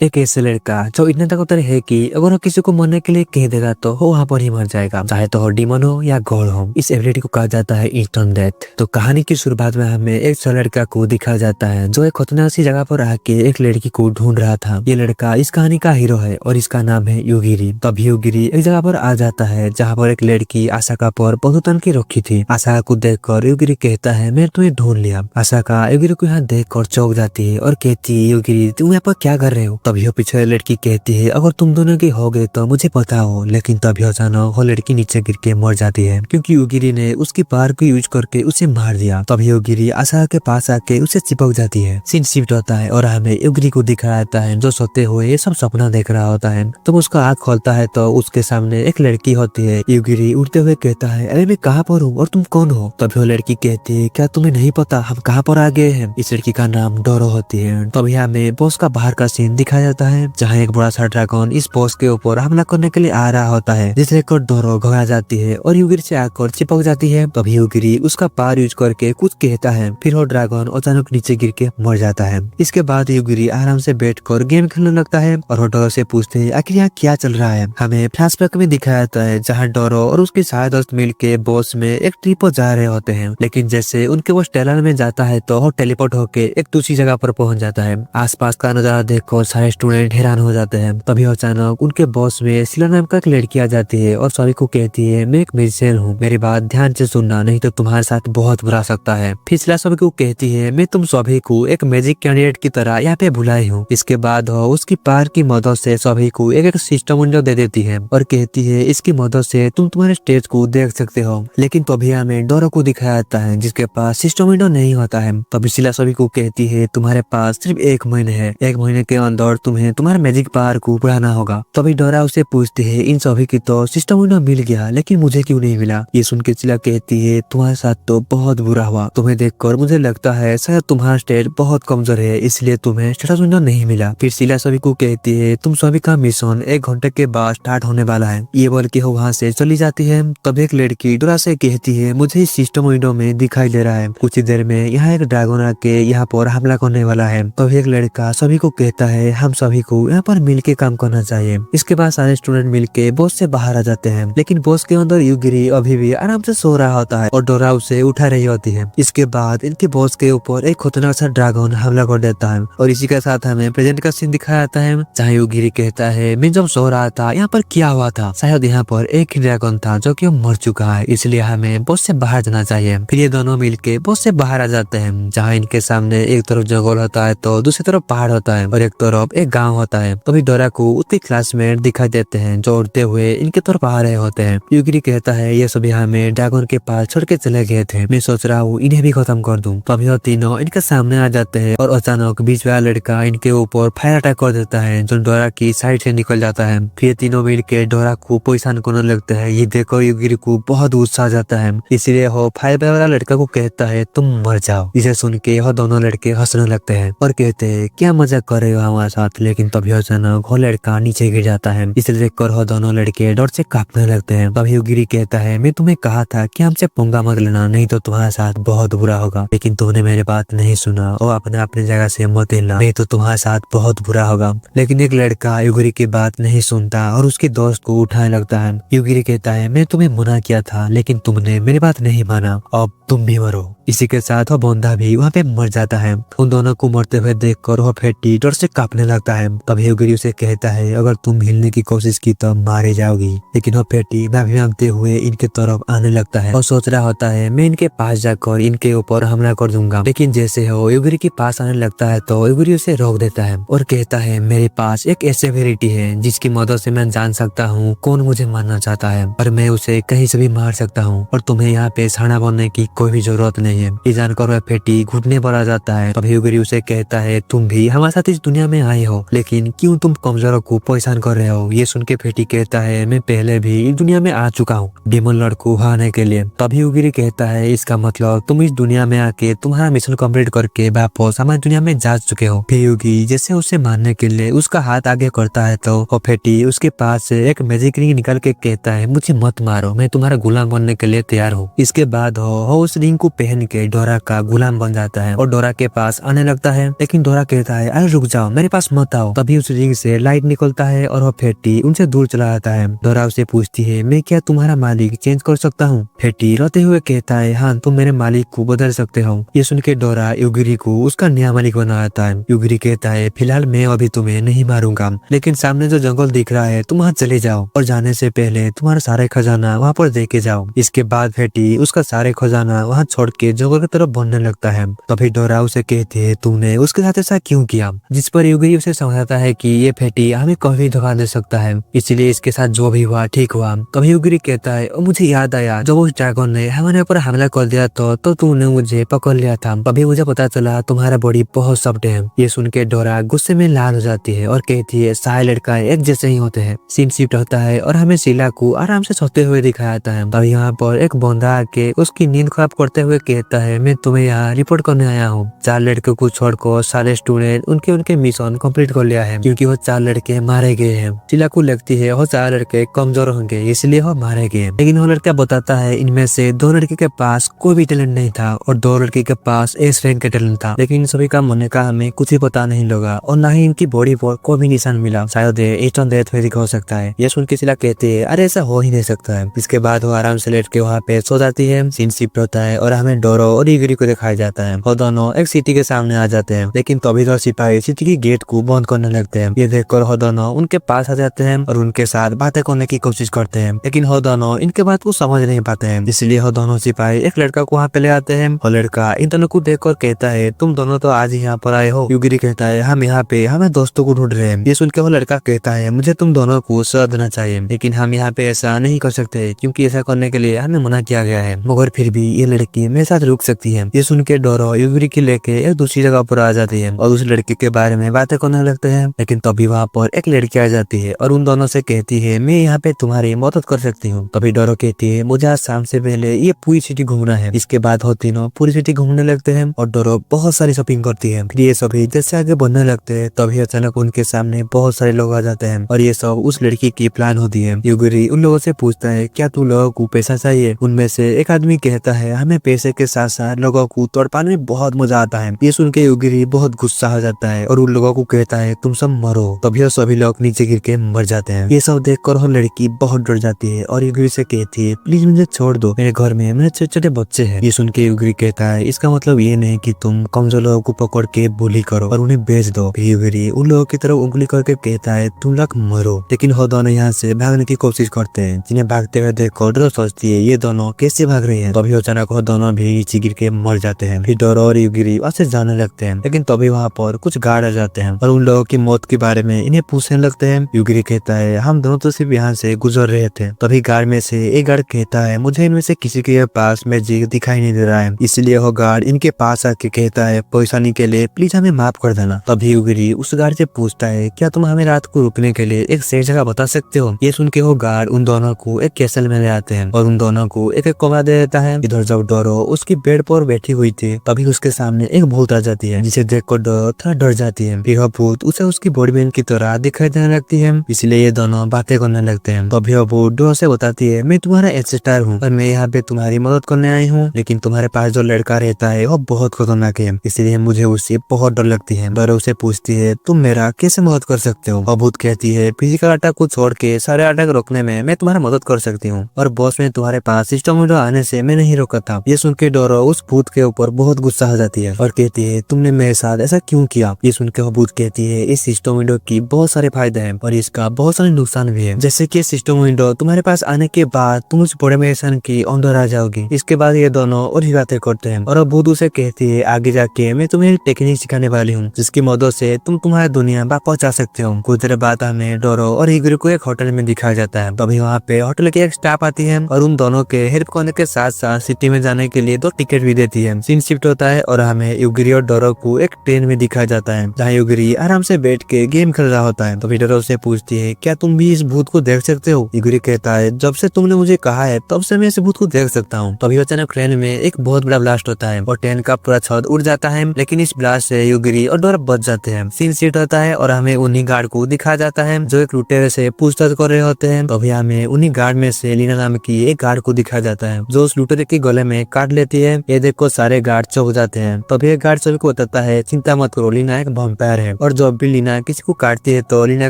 एक ऐसे लड़का जो इतना ताकतवर है कि अगर वो किसी को मरने के लिए कह देगा तो वो वहाँ पर ही मर जाएगा, चाहे तो डीमन हो या गॉड हो। इस एबिलिटी को कहा जाता है इंस्टेंट डेथ। तो कहानी की शुरुआत में हमें एक ऐसा लड़का को दिखाया जाता है जो एक खतरनाक सी जगह पर आके एक लड़की को ढूंढ रहा था। ये लड़का इस कहानी का हीरो है और इसका नाम है युगिरी। तब युगिरी एक जगह पर आ जाता है जहाँ पर एक लड़की आसाका पर बहुत तन की रखी थी। आसाका को देखकर युगिरी कहता है मैं तुम्हें ढूंढ लिया। आसाका युगिरी को यहाँ देखकर चौंक जाती है और कहती है युगिरी तुम यहाँ पर क्या कर रहे हो। तभी वो पीछे लड़की कहती है अगर तुम दोनों की हो गए तो मुझे बताओ। लेकिन तभी अचानक वो लड़की नीचे गिर के मर जाती है क्योंकि युगिरी ने उसकी पावर को यूज करके उसे मार दिया। तभी युगिरी आसाका के पास आके उसे चिपक जाती है। सीन शिफ्ट होता है और हमें युगिरी को दिखाया जाता है जो सोते हुए ये सब सपना देख रहा होता है। तो उसका आँख खोलता है तो उसके सामने एक लड़की होती है। युगिरी उड़ते हुए कहता है अरे मैं कहाँ पर हूँ और तुम कौन हो। तभी वो लड़की कहती है क्या तुम्हें नहीं पता हम कहाँ पर आ गए हैं। इस लड़की का नाम डोरो होती है। तभी हमें बॉस का बाहर का सीन दिखाया जाता है जहाँ एक बड़ा सा ड्रैगन इस बॉस के ऊपर हमला करने के लिए आ रहा होता है, जिसे लेकर डोरो घबरा जाती है और युगिरी से आकर चिपक जाती है। तभी युगिरी उसका पावर यूज करके कुछ कहता है, फिर वो ड्रैगन अचानक नीचे गिर के मर जाता है। इसके बाद युगिरी आराम से बैठकर गेम खेलने लगता है और वो डोरो से पूछते हैं आखिर यहाँ क्या चल रहा है। हमें फ्लैशबैक में दिखाया जाता है जहाँ डोरो और उसके सारे दोस्त मिल के बॉस में एक ट्रिप पर जा रहे होते हैं। लेकिन जैसे उनके वो टेलर में जाता है तो वो टेलीपोर्ट होके एक दूसरी जगह पर पहुंच जाता है। आसपास का नजारा देखकर सारे स्टूडेंट हैरान हो जाते हैं। तभी अचानक उनके बॉस में सिला नाम का एक लड़की आ जाती है और सभी को कहती है मैं एक म्यूजिशियन हूँ, मेरी बात ध्यान से सुनना नहीं तो तुम्हारे साथ बहुत बुरा सकता है। फिर सिला सभी को कहती है मैं तुम सभी को एक मैजिक कैंडिडेट की तरह यहाँ पे बुलाई हूँ। इसके बाद वो उसकी पावर की मदद से सभी को एक एक सिस्टम विंडो दे देती है और कहती है इसकी मदद से तुम तुम्हारे स्टेज को देख सकते हो। लेकिन तभी हमें डोरो को दिखाया जाता है जिसके पास सिस्टम विंडो नहीं होता है। तभी सिला सभी को कहती है तुम्हारे पास सिर्फ 1 महीने है, 1 महीने के अंदर तुम्हें तुम्हारे मैजिक पावर को बढ़ाना होगा। तभी डोरा उसे पूछती है इन सभी की तो सिस्टम विंडो मिल गया लेकिन मुझे क्यों नहीं मिला। ये सुन के सिला कहती है तुम्हारे साथ तो बहुत बुरा हुआ, तुम्हें देखकर मुझे लगता है शायद तुम्हारा स्टेट बहुत कमजोर है इसलिए तुम्हें स्टेटस विंडो नहीं मिला। फिर सिला सभी को कहती है तुम सभी का मिशन 1 घंटे के बाद स्टार्ट होने वाला है। ये बोल के वो वहाँ से चली जाती है। तब एक लड़की डोरा से कहती है मुझे इस सिस्टम विंडो में दिखाई दे रहा है कुछ ही देर में यहाँ एक ड्रैगन आके यहाँ पर हमला करने वाला है। तभी एक लड़का सभी को कहता है हम सभी को यहाँ पर मिलके काम करना चाहिए। इसके बाद सारे स्टूडेंट मिलके बॉस से बाहर आ जाते हैं लेकिन बॉस के अंदर युगिरी अभी भी आराम से सो रहा होता है और डोरा उसे उठा रही होती है। इसके बाद इनके बॉस के ऊपर एक खतरनाक सा ड्रैगन हमला कर देता है और इसी के साथ हमें प्रेजेंट का सीन दिखाया जाता है जहाँ युगिरी कहता है मैं जब सो रहा था यहाँ पर क्या हुआ था, शायद यहाँ पर एक ही ड्रैगन था जो कि मर चुका है इसलिए हमें बॉस से बाहर जाना चाहिए। फिर ये दोनों मिलके बॉस से बाहर आ जाते हैं जहाँ इनके सामने एक तरफ जंगल होता है तो दूसरी तरफ पहाड़ होता है और एक तरफ एक गांव होता है। तभी डोरा को उसके क्लासमेट दिखाई देते हैं जो उड़ते हुए इनके तरफ आ रहे होते हैं। युगिरी कहता है ये सभी हमें ड्रैगन के पास छोड़ के चले गए थे, मैं सोच रहा हूँ इन्हें भी खत्म कर दूं। तभी वो तीनों इनके सामने आ जाते हैं और अचानक बीच वाला लड़का इनके ऊपर फायर अटैक कर देता है जो डोरा की साइड से निकल जाता है। फिर तीनों मिल के डोरा को परेशान करने लगते हैं। ये देखो युगिरी को बहुत गुस्सा आ जाता है इसलिए वो फायर वाला लड़का को कहता है तुम मर जाओ। इसे सुन के वो दोनों लड़के हंसने लगते हैं और कहते हैं क्या मजाक कर रहे हो हमारे साथ। लेकिन तभी अचानक वो लड़का नीचे गिर जाता है। इसे देखकर वो दोनों लड़के डर से कांपने लगते हैं। तभी युगिरी कहता है मैं तुम्हें कहा था कि हमसे पंगा मत लेना नहीं तो तुम्हारे साथ बहुत बुरा होगा, लेकिन तुमने मेरी बात नहीं सुना और अपने जगह से मत हिलना नहीं तो तुम्हारे साथ बहुत बुरा होगा। लेकिन एक लड़का युगिरी की बात नहीं सुनता और उसके दोस्त को उठाने लगता है। युगिरी कहता है मैं तुम्हें मना किया था लेकिन तुमने मेरी बात नहीं माना, अब तुम भी मरो। इसी के साथ वो बंदा भी वहाँ पे मर जाता है। उन दोनों को मरते हुए देखकर वो फेटी डर से कांपने लगता है। तभी युगिरी उसे कहता है अगर तुम हिलने की कोशिश की तो मारे जाओगी। लेकिन वो फेटी माफी मांगते हुए इनके तरफ आने लगता है और सोच रहा होता है मैं इनके पास जाकर इनके ऊपर हमला कर दूंगा। लेकिन जैसे वो युगिरी के पास आने लगता है तो युगिरी उसे रोक देता है और कहता है मेरे पास एक ऐसी एबिलिटी है जिसकी मदद से मैं जान सकता हूँ कौन मुझे मारना चाहता है और मैं उसे कहीं से भी मार सकता हूँ और तुम्हें यहाँ पे साना बनने की कोई भी जरूरत नहीं है। ये जानकर वह फेटी घुटने पर आ जाता है। तभी युगिरी उसे कहता है तुम भी हमारे साथ इस दुनिया में आए हो लेकिन क्यों तुम कमजोरों को परेशान कर रहे हो। ये सुन के फेटी कहता है मैं पहले भी इस दुनिया में आ चुका हूँ डेमन लॉर्ड को हराने के लिए। तभी युगिरी कहता है इसका मतलब तुम इस दुनिया में आके तुम्हारा मिशन कंप्लीट करके वापस हमारी दुनिया में जा चुके हो। फिर युगी जैसे उसे मारने के लिए उसका हाथ आगे करता है तो वो फेटी उसके पास से एक मैजिक रिंग निकाल के कहता है मुझे मत मारो, मैं तुम्हारा गुलाम बनने के लिए तैयार हूँ। इसके बाद वो उस रिंग को पहन बन के डोरा का गुलाम बन जाता है और डोरा के पास आने लगता है। लेकिन डोरा कहता है अरे रुक जाओ, मेरे पास मत आओ। तभी उस रिंग से लाइट निकलता है और वो फेटी उनसे दूर चला जाता है। डोरा उसे पूछती है मैं क्या तुम्हारा मालिक चेंज कर सकता हूँ? फेटी रोते हुए कहता है हाँ, तुम मेरे मालिक को बदल सकते हो। ये सुन के डोरा युगिरी को उसका नया मालिक बनाता है। युगिरी कहता है फिलहाल मैं अभी तुम्हें नहीं मारूंगा, लेकिन सामने जो जंगल दिख रहा है तुम वहाँ चले जाओ और जाने से पहले तुम्हारा सारे खजाना वहाँ पर देके जाओ। इसके बाद फेटी उसका सारे खजाना वहाँ छोड़ के जंगल की तरफ बढ़ने लगता है। तभी डोरा उसे कहती है तुमने उसके साथ ऐसा क्यों किया? जिस पर युगिरी उसे समझाता है कि ये फेटी हमें कभी धोखा दे सकता है, इसलिए इसके साथ जो भी हुआ ठीक हुआ। तभी युगिरी कहता है और मुझे याद आया जब उस ड्रैगन ने हमारे ऊपर हमला कर दिया तो तुमने मुझे पकड़ लिया था। तभी मुझे पता चला तुम्हारा बॉडी बहुत सॉफ्ट है। ये सुन के डोरा गुस्से में लाल हो जाती है और कहती है सारे लड़का एक जैसे ही होते हैं। सीन शिफ्ट होता है और हमें शीला को आराम से सोते हुए दिखाया जाता है। तभी यहाँ पर एक बंदा आके उसकी नींद खराब करते हुए कहता है मैं तुम्हें यहाँ रिपोर्ट करने आया हूँ। 4 लड़के को छोड़कर सारे स्टूडेंट उनके मिशन कंप्लीट कर लिया है क्योंकि वो 4 लड़के मारे गए हैं। शीला को लगती है वो 4 लड़के कमजोर होंगे इसलिए वो मारे गए, लेकिन वो लड़का बताता है इनमें से 2 लड़के के पास कोई भी टैलेंट नहीं था और 2 लड़के के पास एस रैंक का टैलेंट था, लेकिन सभी का मरने का हमें कुछ भी पता नहीं लगा और न ही इनकी बॉडी पर कोई भी निशान मिला। शायद इंस्टेंट डेथ वेरिक हो सकता है। ये सुन के शीला कहती है अरे ऐसा हो ही नहीं सकता है। इसके बाद वो आराम से लेट के वहाँ पे सो जाती है। सीन शिफ्ट होता है और हमें डोरो और युगिरी को दिखाया जाता है। वो दोनों एक सिटी के सामने आ जाते हैं, लेकिन तभी तो सिपाही सिटी की गेट को बंद करने लगते हैं। ये देखकर वो दोनों उनके पास आ जाते हैं और उनके साथ बातें करने की कोशिश करते हैं, लेकिन वो दोनों इनके बात को समझ नहीं पाते हैं। इसलिए वो दोनों सिपाही एक लड़का को वहाँ पे ले आते हैं। वो लड़का इन दोनों को देखकर कहता है तुम दोनों तो आज ही यहाँ पर आए हो। युगिरी कहता है हम यहाँ पे हमें दोस्तों को ढूंढ रहे हैं। ये सुन के वो लड़का कहता है मुझे तुम दोनों को सजा देना चाहिए, लेकिन हम यहाँ पे ऐसा नहीं कर सकते क्योंकि ऐसा करने के लिए हमें मना किया गया है, मगर फिर भी ये लड़की मेरे साथ रुक सकती है। ये सुन के डोरो युगिरी की लेके एक दूसरी जगह पर आ जाती है और उस लड़की के बारे में बातें करने लगते हैं। लेकिन तभी वहाँ पर एक लड़की आ जाती है और उन दोनों से कहती है मैं यहाँ पे तुम्हारी मदद कर सकती हूँ। तभी डोरो कहती है मुझे आज शाम से पहले ये पूरी सिटी घूमना है। इसके बाद वो तीनों पूरी सिटी घूमने लगते हैं और डोरो बहुत सारी शॉपिंग करती है। फिर ये सभी जैसे आगे बढ़ने लगते हैं तभी अचानक उनके सामने बहुत सारे लोग आ जाते हैं और ये सब उस लड़की की प्लान होती है। युगिरी उन लोगों से पूछता है क्या तुम लोगों को पैसा चाहिए? उनमें से एक आदमी कहता है हमें पैसे के साथ साथ लोगों को तोड़पाने में बहुत मजा आता है। ये सुन के युगिरी बहुत गुस्सा हो जाता है और उन लोगों को कहता है तुम सब मरो। तभी सभी लोग नीचे गिर के मर जाते हैं। ये सब देखकर वो लड़की बहुत डर जाती है और युगिरी से कहती है प्लीज मुझे छोड़ दो, मेरे घर में मेरे छोटे छोटे बच्चे हैं। ये सुन के युगिरी कहता है इसका मतलब ये नहीं कि तुम कमजोर लोगों को पकड़ के बुली करो और उन्हें बेच दो। युगिरी उन लोगों की तरफ उंगली करके कहता है तुम लोग मरो। लेकिन वो दोनों यहाँ से भागने की कोशिश करते हैं। जिन्हें भागते हुए देखकर डोरो सोचती है ये दोनों कैसे भाग रही हैं। तभी अचानक वो दोनों भी नीचे गिर के मर जाते हैं। फिर डोरो और युगिरी वहाँ से जाने लगते हैं, लेकिन तभी वहाँ पर कुछ गार्ड आ जाते हैं और उन लोगों की मौत के बारे में इन्हें पूछने लगते हैं। युगिरी कहता है हम दोनों तो सिर्फ यहाँ से गुजर रहे थे। तभी गार्ड में से एक गार्ड कहता है मुझे इनमें से किसी के पास मैजिक दिखाई नहीं दे रहा है, इसलिए वो गार्ड इनके पास आके कहता है परेशानी के लिए प्लीज हमें माफ कर देना। तभी युगिरी उस गार्ड से पूछता है क्या तुम हमें रात को रुकने के लिए एक सही जगह बता सकते हो? ये सुन के वो गार्ड उन दोनों को एक कैसल में ले आते हैं और उन दोनों को एक एक कमरा दे देता है। इधर जब डोरो उसकी बेड पर बैठी हुई थी तभी उसके सामने एक भूत आ जाती है, जिसे देखकर डोरो थोड़ा डर जाती है। फिर वो भूत उसे उसकी बॉडी बहन की तरह दिखाई देने लगती है, इसलिए ये दोनों बातें करने लगते हैं। तभी वो भूत डोरो से बताती है मैं तुम्हारा एंसेस्टर हूँ और मैं यहाँ पे तुम्हारी मदद करने आई हूँ, लेकिन तुम्हारे पास जो लड़का रहता है वो बहुत खतरनाक है, इसलिए मुझे उससे बहुत डर लगती है। डोरो उसे पूछती है तुम मेरा कैसे मदद कर सकते हो? भूत कहती है फिजिकल अटैक को छोड़ के सारे अटैक रोकने में मैं तुम्हारा मदद कर सकती हूँ और बॉस में तुम्हारे पास सिस्टम विंडो आने से मैं नहीं रोका था। ये सुन के डोरो उस भूत के ऊपर बहुत गुस्सा हो जाती है और कहती है तुमने मेरे साथ ऐसा क्यों किया? ये सुन के वो भूत कहती है इस सिस्टम विंडो की बहुत सारे फायदे हैं और इसका बहुत सारे नुकसान भी है, जैसे कि सिस्टम विंडो तुम्हारे पास आने के बाद तुम उस बड़े मेसन की अंदर आ जाओगी। इसके बाद ये दोनों और ही बातें करते हैं और भूत उसे कहती है आगे जाके मैं तुम्हें टेक्निक सिखाने वाली हूँ जिसकी मदद से तुम तुम्हारी दुनिया वापस जा सकते हो। कुछ देर बाद हमें डोरो और युगिरी को एक होटल में दिखाया जाता है। तभी वहाँ पे होटल की एक स्टाफ आती है और उन दोनों के हेल्प करने के साथ साथ सिटी में जाने के लिए 2 टिकट भी देती है। सीन शिफ्ट होता है और हमें युगिरी और डोरो को एक ट्रेन में दिखाया जाता है जहाँ युगिरी आराम से बैठ के गेम खेल रहा होता है। तो फिर डोरो से पूछती है क्या तुम भी इस भूत को देख सकते हो? युगिरी कहता है जब से तुमने मुझे कहा है तब से मैं इस भूत को देख सकता हूँ। तभी अचानक ट्रेन में एक बहुत बड़ा ब्लास्ट होता है और ट्रेन का पूरा छत उड़ जाता है, लेकिन इस ब्लास्ट से युगिरी और डोरो बच जाते हैं। सीन शिफ्ट होता है और हमें उन्हीं गार्ड को दिखाया जाता है जो एक लुटेरे से पूछताछ कर रहे होते हैं। तभी हमें उन्हीं गार्ड में से लीना नाम की एक गार्ड को दिखाया जाता है जो उस लुटेरे के गले में काट लेता जाती है। ये देखो सारे गार्ड चौंक जाते हैं। तभी एक गार्ड सभी को बताता है चिंता मत करो, लीना एक वैम्पायर है और जब भी लीना किसी को काटती है तो लीना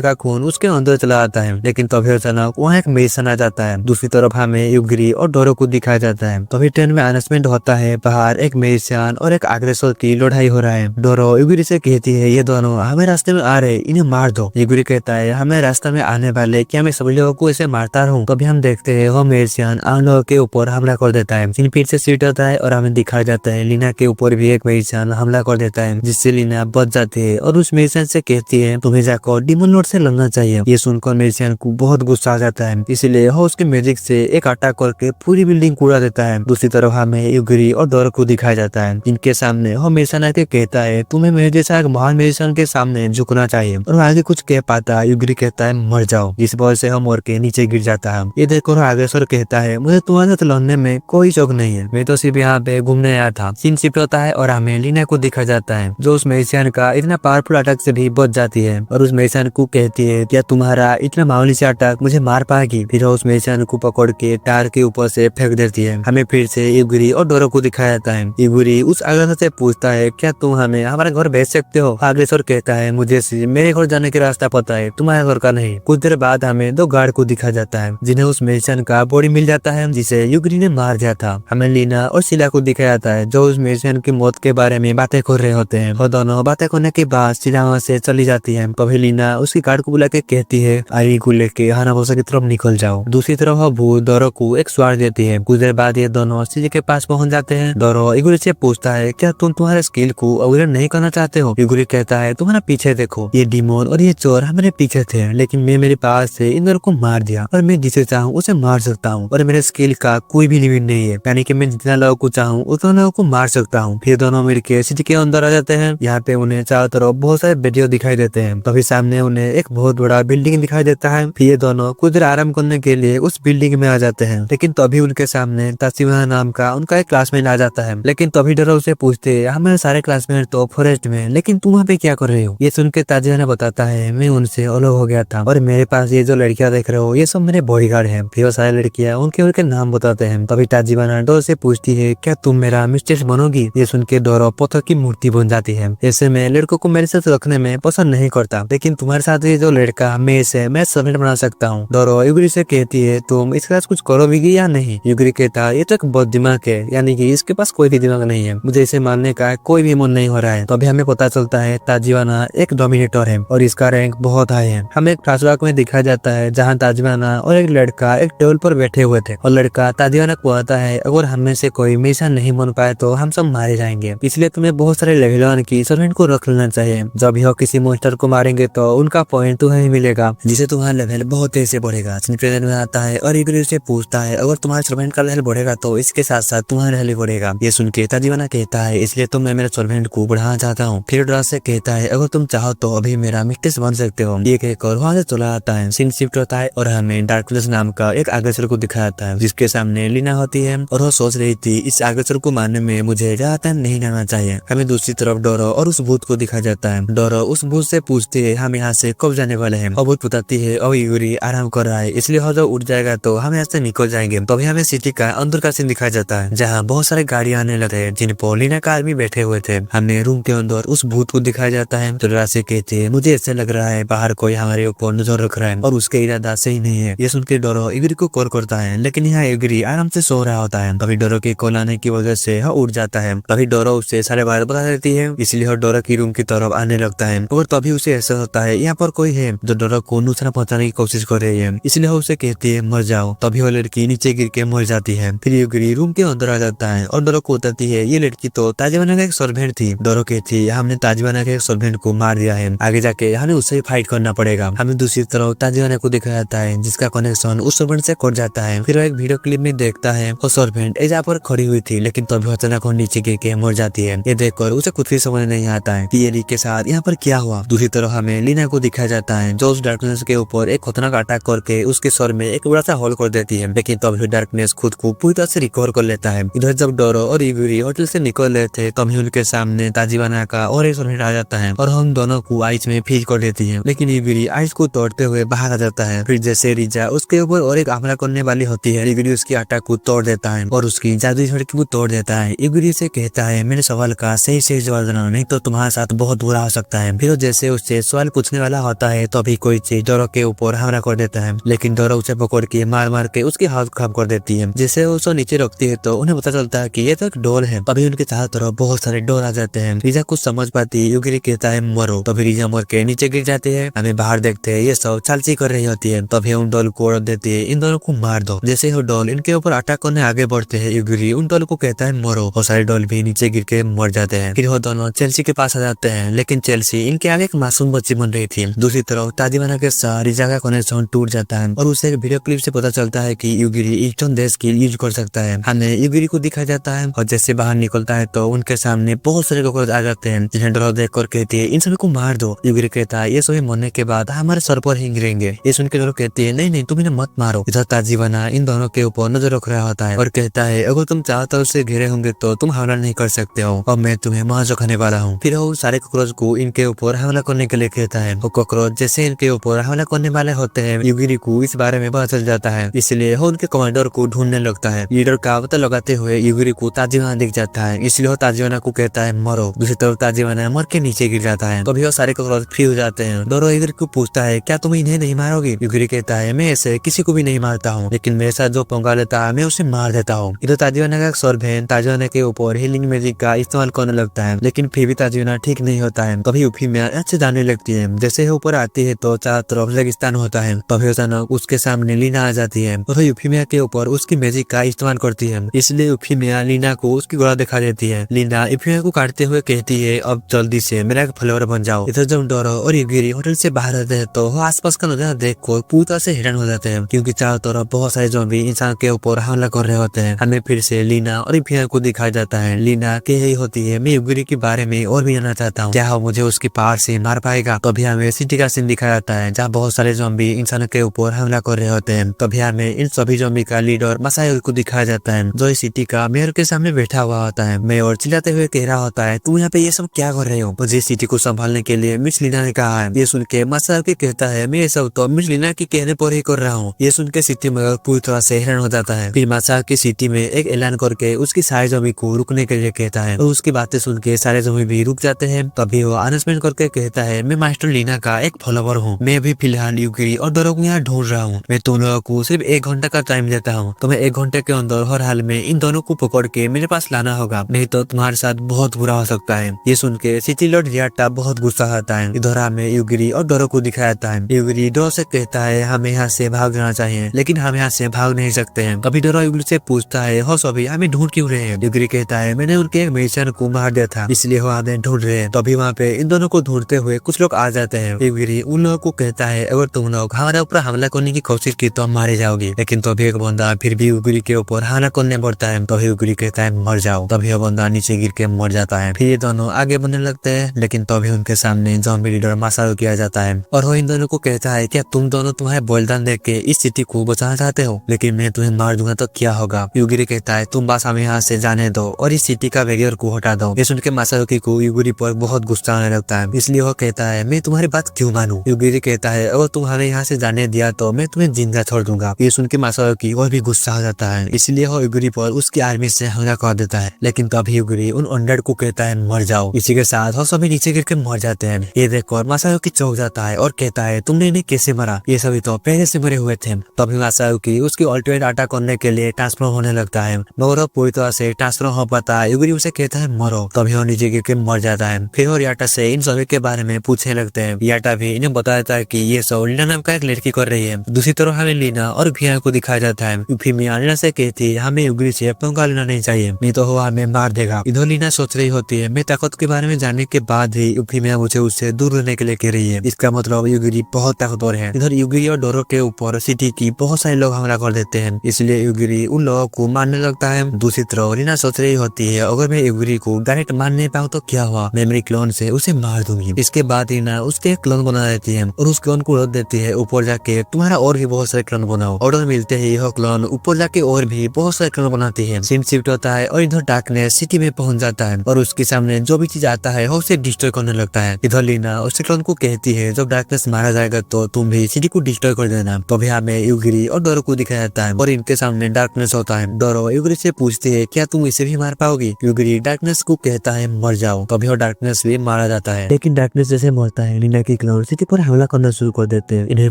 का खून उसके अंदर चला आता है। लेकिन तभी अचानक वहाँ एक मेसन आ जाता है। दूसरी तरफ हमें युगरी और डोरो को दिखाया जाता है। तभी ट्रेन में अनाउंसमेंट होता है, बाहर एक मेसन और एक अग्रेसर की लड़ाई हो रहा है। डोरो युगरी से कहती है ये दोनों हमें रास्ते में आ रहे, इन्हें मार दो। युगरी कहता है हमें रास्ते में आने वाले क्या मैं सभी लोगों को ऐसे मारता रहूं। तभी हम देखते हैं वो मेसन आम लोगों के ऊपर हमला कर देता है। फिर से सीट आता है और हमें दिखाया जाता है लीना के ऊपर भी एक मेसन हमला कर देता है, जिससे लीना बच जाती है और उस मेसन से कहती है तुम्हें जाकर डीमन लॉर्ड से लड़ना चाहिए। ये सुनकर मेसन को बहुत गुस्सा आ जाता है, इसलिए वो उसके मैजिक से एक अटैक करके पूरी बिल्डिंग उड़ा देता है। दूसरी तरफ हमें युगरी और डोरो को दिखाया जाता है, जिनके सामने वो मेसन आके कहता है तुम्हें मेरे जैसा एक महान मेसन के सामने झुकना चाहिए। और आगे कुछ कह पाता युगरी कहता है मर जाओ। इस वजह से हम मर के नीचे गिर जाता है। ये देखकर आगे सर कहता है मुझे तुम्हारे साथ लड़ने में कोई शौक नहीं है, मैं तो सिर्फ यहाँ पे घूमने आया था। सीन शिफ्ट होता है और हमें लीना को दिखा जाता है, जो उस मेसन का इतना पावरफुल अटैक से भी बच जाती है और उस मेसन को कहती है क्या तुम्हारा इतना मामूली से अटैक मुझे मार पाएगी। फिर उस मेसन को पकड़ के टायर के ऊपर से फेंक देती है। हमें फिर से युगरी और डोरो को दिखाया जाता है। युगरी उस अग्रेसर से पूछता है क्या तुम हमें हमारे घर भेज सकते हो। अग्रेसर कहता है मुझे सिर्फ मेरे घर जाने का रास्ता पता है, तुम्हारे घर का नहीं। कुछ देर बाद हमें दो गार्ड को दिखाया जाता है, जिन्हें उस मेसन का बॉडी मिल जाता है जिसे युगरी ने मार दिया था। हमें लीना और शीला को दिखाया जाता है, जो उस मेसन की मौत के बारे में बातें कर रहे होते हैं। वो दोनों बातें करने के बाद शीला वहाँ से चली जाती है। तभी लीना उसकी गार्ड को बुला के कहती है आरी को लेके हानाबोसा की तरफ निकल जाओ। दूसरी तरफ वो भूत डोरो को एक स्वार देती है। कुछ देर बाद ये दोनों शीला के पास पहुंच जाते हैं। डोरो युगरी से पूछता है क्या तुम तुम्हारे स्किल को अपग्रेड नहीं करना चाहते हो। युगरी कहता है तुम्हारा पीछे देखो, ये डिमोन और ये चोर हमारे पीछे थे, लेकिन मैं मेरे पास से इन दोनों को मार दिया और मैं जिसे चाहूँ उसे मार सकता हूँ और मेरे स्किल का कोई भी लिमिट नहीं है, यानी कि मैं जितना लोगों को चाहूँ उतना लोगों को मार सकता हूँ। फिर दोनों मिलकर सिटी के अंदर आ जाते हैं। यहाँ पे उन्हें चारों तरफ बहुत सारे वीडियो दिखाई देते हैं। तभी सामने उन्हें एक बहुत बड़ा बिल्डिंग दिखाई देता है। फिर ये दोनों कुछ देर आराम करने के लिए उस बिल्डिंग में आ जाते हैं, लेकिन तभी उनके सामने ताशिमा नाम का उनका एक क्लासमेट आ जाता है। लेकिन तभी डोरो उसे पूछते हैं हमारे सारे क्लासमेट तो फॉरेस्ट में, लेकिन तुम वहाँ पे क्या कर रहे हो। ये सुन के ताजिया बताता है मैं उनसे अलग हो गया था और मेरे पास ये जो लड़कियां देख रहे हो ये सब मेरे बॉडीगार्ड हैं। फिर वो सारी लड़कियां उनके नाम बताते हैं। तभी ताजिबाना डोरो से पूछती है क्या तुम मेरा मिस्ट्रेस बनोगी। ये सुन के डोरो पत्थर की मूर्ति बन जाती है। ऐसे में लड़कों को मेरे साथ रखने में पसंद नहीं करता, लेकिन तुम्हारे साथ ये जो लड़का मैं सर्वेंट बना सकता हूँ। डोरो युगरी से कहती है तुम इसके साथ कुछ करोगी या नहीं। युगरी कहता है ये तो एक बहुत दिमाग है, यानी कि इसके पास कोई भी दिमाग नहीं है, मुझे इसे मारने का कोई भी मन नहीं हो रहा है। तभी हमें पता चलता है ताजिबाना एक डोमिनेटर है और इसका रैंक बहुत हाई है। हमें एक फ्लैशबैक में दिखाया जाता है जहाँ ताजिबाना और एक लड़का एक टेबल पर बैठे हुए थे और लड़का ताजिबाना को कहता है अगर हमें से कोई मिशन नहीं बन पाए तो हम सब मारे जाएंगे, इसलिए तुम्हें बहुत सारे लेवल की सर्वेंट को रख लेना चाहिए। जब यह किसी मॉन्स्टर को मारेंगे तो उनका पॉइंट तुम्हें मिलेगा, जिसे तुम्हारा लेवल बहुत तेज से बढ़ेगा। प्रेजेंट में आता है और युगरी से पूछता है अगर तुम्हारे सर्वेंट का लेवल बढ़ेगा तो इसके साथ साथ तुम्हारा लेवल बढ़ेगा। ये सुन के ताजिबाना कहता है इसलिए तो मैं मेरे सर्वेंट को बढ़ाना चाहता हूँ। फिर डोरो से कहता है अगर तुम चाहो तो अभी मेरा मिस्ट्रेस बन सकते हो। ये कहकर वहाँ से चला आता है। सीन शिफ्ट होता है और हमें डार्कनेस नाम का एक अग्रेसर को दिखाया जाता है, जिसके सामने लीना होती है और वो सोच रही थी इस अग्रेसर को मारने में मुझे ज्यादा टाइम नहीं लगना चाहिए। हमें दूसरी तरफ डोरो और उस भूत को दिखाया जाता है। डोरो उस भूत से पूछती है हम यहाँ से कब जाने वाले हैं। और भूत बताती है अब युगरी आराम कर रहा है, इसलिए हो जो उठ जाएगा तो हम यहाँ से निकल जाएंगे। तभी हमें सिटी का अंदर का सीन दिखाया जाता है, जहाँ बहुत सारे गाड़ियां आने लगे हैं जिन पर लीना का आदमी बैठे हुए थे। हमने रूम के अंदर उस भूत को दिखाया जाता है। डोरो से कहते हैं मुझे ऐसा लग रहा है बाहर कोई हमारे ऊपर नजर रख रहा है और उसके इरादा सही नहीं है। ये सुन के डोरो युगरी को कॉल करता है, लेकिन यहाँ युगरी आराम से सो रहा होता है। तभी डोरो के कॉल आने की वजह से वह उठ जाता है। तभी डोरो उससे सारे बात बता देती है, इसलिए वह डोरो की रूम की तरफ आने लगता है और तभी उसे ऐसा होता है यहाँ पर कोई है जो डोरो को नुकसान पहुंचाने की कोशिश कर रही है, इसलिए वह उसे कहती है मर जाओ। तभी वो लड़की नीचे गिर के मर जाती है। फिर युगरी रूम के अंदर आ जाता है और डोरो को बताती है ये लड़की तो ताजिबाना का एक सर्वेंट थी। डोरो कहती है हमने ताजिबाना के एक सर्वेंट को मार दिया है, आगे जाके हमें उससे फाइट करना पड़ेगा। हमें दूसरी तरफ ताजिबाना को दिखाया जाता है जिसका कनेक्शन उस सर्वेंट से कट जाता है। फिर वो एक वीडियो क्लिप में देखता है वो सर्वेंट एजा पर खड़ी हुई थी, लेकिन तभी अचानक नीचे गिर के मर जाती है। ये देखकर उसे खुद भी समझ नहीं आता है कि एरिक के साथ यहाँ पर क्या हुआ। दूसरी तरफ हमें लीना को दिखाया जाता है जो उस डार्कनेस के ऊपर एक खतरनाक अटैक करके उसके सर में एक बड़ा सा होल कर देती है, लेकिन तभी डार्कनेस खुद को पूरी तरह से रिकवर कर लेता है। इधर जब डोरो और युगरी होटल से निकल रहे थे तभी उनके सामने ताजिबाना का और एक सर्वेंट आ जाता है और हम दोनों को आइस में फ्रीज कर देती है, लेकिन युगरी आइस को तोड़ते हुए बाहर आ जाता है। फिर जैसे रिजा उसके ऊपर और एक हमला करने वाली होती है, युगरी उसकी अटैक को तोड़ देता है और उसकी जादुई लड़की को तोड़ देता है। यूगिरी से कहता है मेरे सवाल का सही सही जवाब देना, नहीं तो तुम्हारे साथ बहुत बुरा हो सकता है। फिर जैसे उससे सवाल पूछने वाला होता है तो अभी कोई चीज डोरो के ऊपर हमला कर देता है, लेकिन डोरो उसे पकड़ के मार मार के उसकी हालत खराब कर देती है। जैसे उसे नीचे रखती है तो उन्हें पता चलता है कि ये तो एक डोल है। तभी उनके चारों तरफ बहुत सारे डोर आ जाते हैं। रीजा कुछ समझ पाती है, यूगिरी कहता है मरो। तभी रीजा मर के नीचे गिर जाते हैं। हमें बाहर देखते हैं ये सब चालची कर रही होती है। तभी उन डोल को औरत देती है, इन दोनों को मार दो। जैसे वो डोल इनके ऊपर अटैक करने आगे बढ़ते हैं, यूगिरी उन डोल को कहता है मरो, और सारे डोल भी नीचे गिर के मर जाते हैं। फिर वो दोनों चेल्सी के पास आ जाते हैं, लेकिन चेल्सी इनके आगे एक मासूम बच्ची बन रही थी। दूसरी तरफ ताजिवाना के साथ रीजा का कनेक्शन टूट जाता है और उसे वीडियो क्लिप से पता चलता है कि यूगिरी ईस्टर्न देश की यूज कर सकता है। हमें यूगिरी को दिखाया जाता है और जैसे बाहर निकलता है तो उनके सामने बहुत सारे कॉकरोच आ जाते हैं, जिन्हें डोरो देख कर कहती है इन सभी को मार दो। यूगिरी कहता है ये सभी मरने के बाद हमारे सर पर ही गिरेंगे। ये सुन के डोरो कहती है नहीं नहीं तुम इन्हें मत मारो। इधर ताजिवाना इन दोनों के ऊपर नजर रख रहा होता है और कहता है अगर तुम चारों तरफ से घिरे होंगे तो तुम हमला नहीं कर सकते हो और मैं तुम्हें मार खाने वाला हूँ। फिर वो सारे कॉकरोच को इनके ऊपर हमला करने के लिए कहता है। वो कॉकरोच जैसे इनके ऊपर हमला करने वाले होते हैं, यूगिरी को इस बारे में पता चल जाता है, इसलिए वो उनके कमांडर को ढूंढने लगता है। लीडर का पता लगाते हुए यूगिरी को ताजिवाना दिख जाता है, इसलिए वो ताजिवाना को कहता है मरो। दूसरी तरफ ताजिवाना मर के नीचे गिर जाता है। तभी वो सारे कॉकरोच फ्री हो जाते हैं। डोरो यूगिरी को पूछता है क्या तुम इन्हें नहीं मारोगे? यूगिरी कहता है मैं ऐसे किसी को भी नहीं मारता हूँ, लेकिन मेरे साथ जो पंगा लेता है मैं उसे मार देता हूँ। इधर ताजिवाना का सर बहन ताजिवाना के ऊपर हीलिंग मैजिक का इस्तेमाल करने लगता है, लेकिन फिर भी ताजिवाना ठीक नहीं होता है। तभी यूफीमिया अच्छे जाने लगती है। जैसे ऊपर आती है तो चारों तरफ रेगिस्तान होता है। तभी अचानक उसके सामने लीना आ जाती है और यूफीमिया के ऊपर उसकी मैजिक का इस्तेमाल करती है, इसलिए यूफीमिया लीना को उसकी गोला दिखा देती है। लीना यूफीमिया को काटते हुए कहती है अब जल्दी से मेरा एक फॉलोअर बन जाओ। इधर जब डोरो और यूगिरी होटल से बाहर आते हैं तो वो आसपास का नजारा देख कर पूरी तरह से हैरान हो जाते हैं, क्योंकि चारों तरफ बहुत सारे ज़ॉम्बी इंसान के ऊपर हमला कर रहे होते हैं। हमें फिर से लीना और यूफीमिया को दिखाया जाता है। लीना कह रही होती है मैं यूगिरी के बारे में और भी जानना चाहता हूँ, क्या वो मुझे उसकी पावर से मार पाएगा? तभी हमें सिटी का सीन दिखाया जाता है जहाँ बहुत सारे ज़ॉम्बी इंसानों के ऊपर हमला कर रहे होते हैं। तभी हमें इन सभी ज़ॉम्बी का लीडर मसायो को दिखाया जाता है, जो इस सिटी का मेयर के सामने बैठा हुआ होता है। मेयर चिल्लाते हुए कह रहा होता है तू यहाँ पे ये सब क्या कर रहे हो? मुझे सिटी को संभालने के लिए मिस लीना ने कहा है। ये सुन के मसायो कहता है मैं ये सब तो मिस लीना की कहने पर ही कर रहा हूँ। ये सुन के सिटी में पूरी तरह से हैरान हो जाता है। फिर मसायो की सिटी में एक ऐलान करके उसकी सारे ज़ॉम्बी को रुकने के लिए कहता है और उसकी बातें सुन के सारे ज़ॉम्बी भी रुक जाते हैं। तभी वो अनाउंसमेंट करके कहता है मैं मास्टर लीना का एक फॉलोवर हूँ, मैं भी फिलहाल यूगिरी और डोरो को यहाँ ढूंढ रहा हूँ। मैं तुम लोगों को सिर्फ 1 घंटा का टाइम देता हूँ, तुम्हें 1 घंटे के अंदर हर हाल में इन दोनों को पकड़ के मेरे पास लाना होगा, नहीं तो तुम्हारे साथ बहुत बुरा हो सकता है। ये सुन के सिटी लॉर्ड रियाटा बहुत गुस्सा आता है। इधर हमें यूगिरी और डोरो को दिखाया जाता है। यूगिरी डोरो से कहता है हमें यहाँ से भाग जाना चाहिए, लेकिन हम यहाँ से भाग नहीं सकते हैं। तभी डोरो यूगिरी से पूछता है हो सभी हमें ढूंढ क्यों रहे हैं? यूगिरी कहता है मैंने उनके एक मिशन को मार दिया था, इसलिए वो हमें ढूंढ रहे हैं। तभी वहाँ पे इन दोनों को ढूंढते हुए कुछ लोग आ जाते हैं। यूगिरी उन लोगों को कहता है अगर तुम लोग हमारे ऊपर हमला करने की कोशिश की तो हम मारे जाओगे, लेकिन तभी एक बंदा फिर भी यूगिरी के ऊपर हमला करने पड़ता है। तभी यूगिरी कहता है मर जाओ। तभी वो बंदा नीचे गिर के मर जाता है। फिर ये दोनों आगे बढ़ने लगते हैं, लेकिन तभी उनके सामने ज़ॉम्बी लीडर मसायो किया जाता है और वो इन दोनों को कहता है क्या तुम दोनों तुम्हारे बलिदान देख के इस सिटी को बचाना चाहते हो, लेकिन मैं तुम्हें मार दूंगा तो क्या होगा? यूगिरी कहता है तुम बस हमें यहाँ से जाने दो और इस सिटी का बैरियर को हटा दो। ये सुन के मसायो को यूगिरी पर बहुत गुस्सा आने लगता है, इसलिए वो कहता है मैं तुम्हारी बात क्यों मानूं? यूगिरी कहता है अगर तुम हमें यहाँ से जाने दिया तो मैं तुम्हें जिंदा छोड़ दूंगा। ये सुन के मसायो और भी गुस्सा हो जाता है, इसलिए वो यूगिरी पर उसकी आर्मी से हमला कर देता है। लेकिन तभी यूगिरी उन अनडेड को कहता है मर जाओ। इसी के साथ वो सभी नीचे गिर के मर जाते हैं। ये देखकर मसायो चौंक जाता है और कहता है तुमने इन्हें कैसे मरा? ये सभी तो पहले से मरे हुए थे। तभी मसायो उसकी अल्टीमेट अटैक करने के लिए ट्रांसफर होने लगता है, मगर वो पूरी तरह से ट्रांसफर हो पाता है। यूगिरी उसे कहता है मरो। तभी वो नीचे गिर के मर जाता है। फिर वो रियाटा से इन सभी के बारे में पूछने लगते हैं। रियाटा भी इन्हें बता देता है कि ये सब लीना नाम का एक लड़की कर रही है। दूसरी तरफ हमें लीना और यूफीमिया को दिखाया जाता है। यूफीमिया लीना से कहती है हमें यूगिरी से पंगा लेना नहीं चाहिए, नहीं तो वो हमें मार देगा। इधर लीना सोच रही होती है मैं ताकत के बारे में जानने के बाद ही यूफीमिया मुझे उससे दूर रहने के लिए कह रही है, इसका मतलब यूगिरी बहुत ताकतवर है। इधर यूगिरी और डोरो के ऊपर सिटी की बहुत सारे लोग हमला कर देते हैं, इसलिए यूगिरी उन लोगों को मारने लगता है। दूसरी तरफ लीना सोच रही होती है अगर मैं यूगिरी को डायरेक्ट मार नहीं पाऊँ तो क्या हुआ, मैं मेरी क्लोन से उसे मार दूंगी। इसके बाद लीना उसके क्लोन बना देती है और उस क्लोन को रख देती है ऊपर जाके तुम्हारा और भी बहुत सारे क्लोन बनाओ। ऑर्डर मिलते ही यह क्लोन ऊपर जाके और भी बहुत सारे क्लोन बनाती है। सीन शिफ्ट होता है और इधर डार्कनेस सिटी में पहुंच जाता है और उसके सामने जो भी चीज आता है वो उसे डिस्ट्रॉय करने लगता है। इधर लीना उस क्लोन को कहती है जब डार्कनेस मारा जाएगा तो तुम भी सिटी को डिस्ट्रॉय कर देना। तभी हमें यूगिरी और डोरो को दिखाया जाता है और इनके सामने डार्कनेस होता है। डोरो यूगिरी से पूछती है क्या तुम इसे भी मार पाओगी। यूगिरी डार्कनेस को कहता है मर जाओ। तभी वो डार्कनेस भी मारा जाता है। लेकिन डार्कनेस जैसे मरता है लीना की क्लोन सिटी पर हमला करना शुरू कर देते हैं। इन्हें